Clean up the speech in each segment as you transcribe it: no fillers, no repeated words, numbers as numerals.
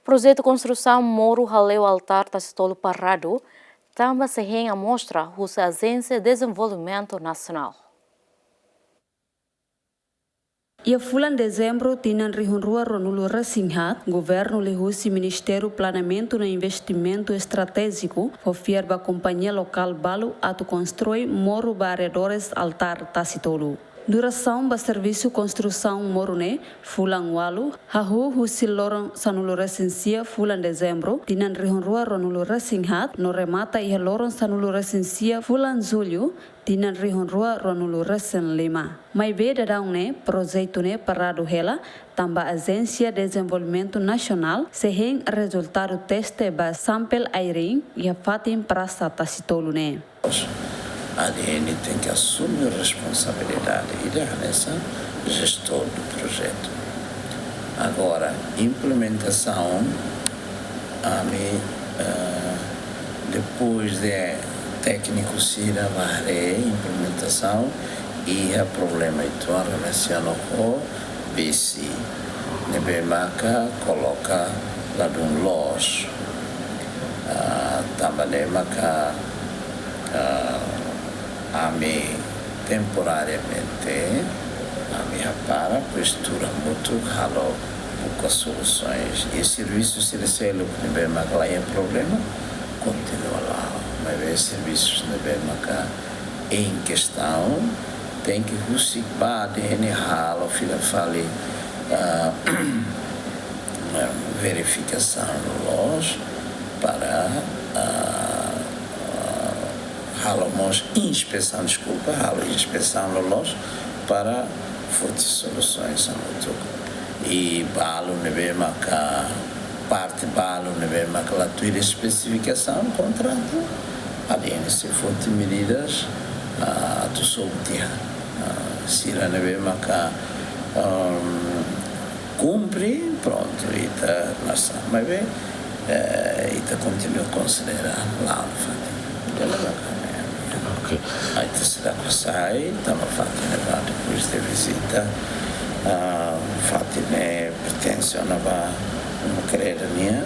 Projeto de construção Moro Haleu Altar Tacitolo Parrado também se a mostra a Agência de Desenvolvimento Nacional. E a fulan dezembro tinan rihunrua Ronulu Rasinhat, governo lehusi Ministério Planamento e Investimento Estratégico, ofierba companhia local Balu atu constrói Moro Barredores Altar Tacitolo. Duração ba serviço construção morune fulan walu hahu husil lorong sanulu resensia fulan dezembro dinan rihunrua Ronulu Rasinhat no remata ia lorong sanulu resensia fulan julho dinan rihunrua Ronulu Resen 5. Mai beda daune projeto ne parado hela tamba Agência de Desenvolvimento Nacional sehen resultado teste ba sampel airing ia fatim prasta tacitolo ne. A ADN tem que assumir a responsabilidade e nessa gestor do projeto. Agora, implementação, depois de técnico Cira varre implementação e o problema então relacionado com BC. Nebemaca coloca lá de loja, também maca temporariamente para postura muito ralo com as soluções e serviços se recebem bem mas lá é problema continua lá mas os serviços bem mas em questão tem que justificar de ralo fila fale verificação no loja para halomos inspeção no loja para fortes soluções e balo nebe maca parte balo nebe maca la tua especificação contrato além se fortes medidas a tu soltia se la nebe maca cumpre pronto e tá nossa mas bem e tá continua a considerar lá aí será que sai, estamos fazendo depois da visita, fazendo pertence a uma querida minha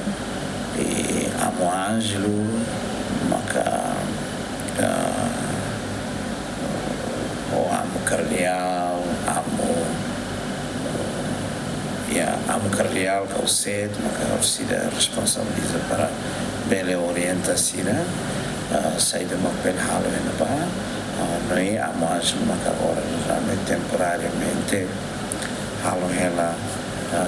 e amo Ângelo, amo Carleal, amo Carleal, que é o cedo, mas que a responsabiliza para bela orientação. Saída uma pele ralo ainda para nós amamos uma agora realmente temporariamente ralo ela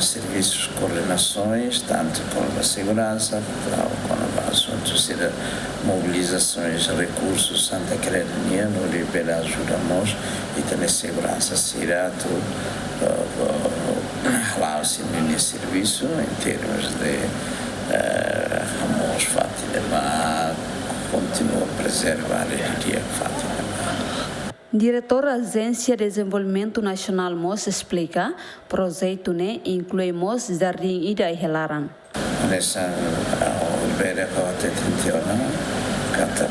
serviços coordenações tanto com a segurança com assuntos de mobilizações recursos Santa Crenia no nível ajudamos e também segurança será tudo lá o serviço em termos de amor fato continua a preservar a dia Fátima. Diretor da Agência de Desenvolvimento Nacional MOS explica, projeto ne inclui MOS Jardim Ida e Helaran. Nessa Oliveira que até tentiona,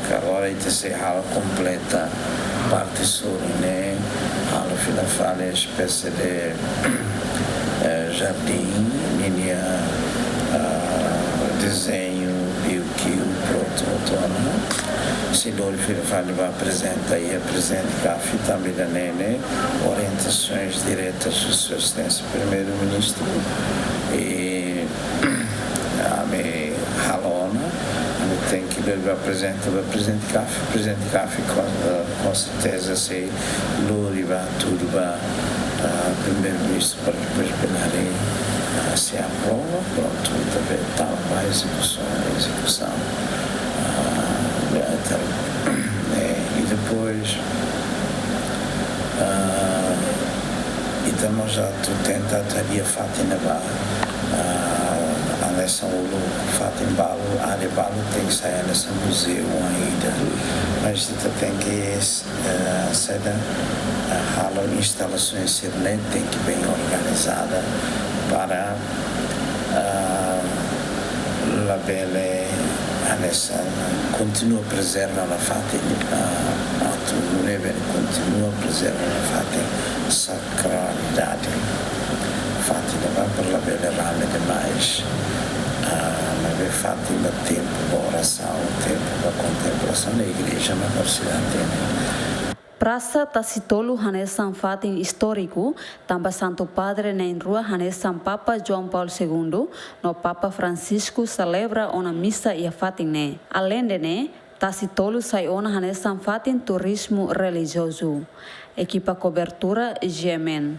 que agora ita se hala completa parte sul ne hala fila fale espécie de jardim, linha desenho se Dori Filifani vai apresentar e apresenta CAF também da Nene, orientações diretas do seu assistência primeiro-ministro e a minha Halona, tem que ele vai apresentar CAF com certeza se Dori vai tudo vai primeiro-ministro para depois pegarem se aprova, pronto, também está a execução. E depois estamos já tentando a Fátima a nessa Fátima Balo, a área Balo tem que sair nesse museu ainda, mas tem que ser a instalações circulantes tem que bem organizada para la belle adesso continua a preservare la fatica continua a preservare la fatica sacralidade fatica per la belle rame demais tinha tempo para oração, tempo para contemplação na igreja na cidade. Praça Tacitolo Hanesan Fatin histórico, também Santo Padre na rua Hanesan Papa João Paulo II, no Papa Francisco celebra uma missa e a Fatin. Além de Tacitolo sai ona Hanesan Fatin turismo religioso. Equipa cobertura Gemen.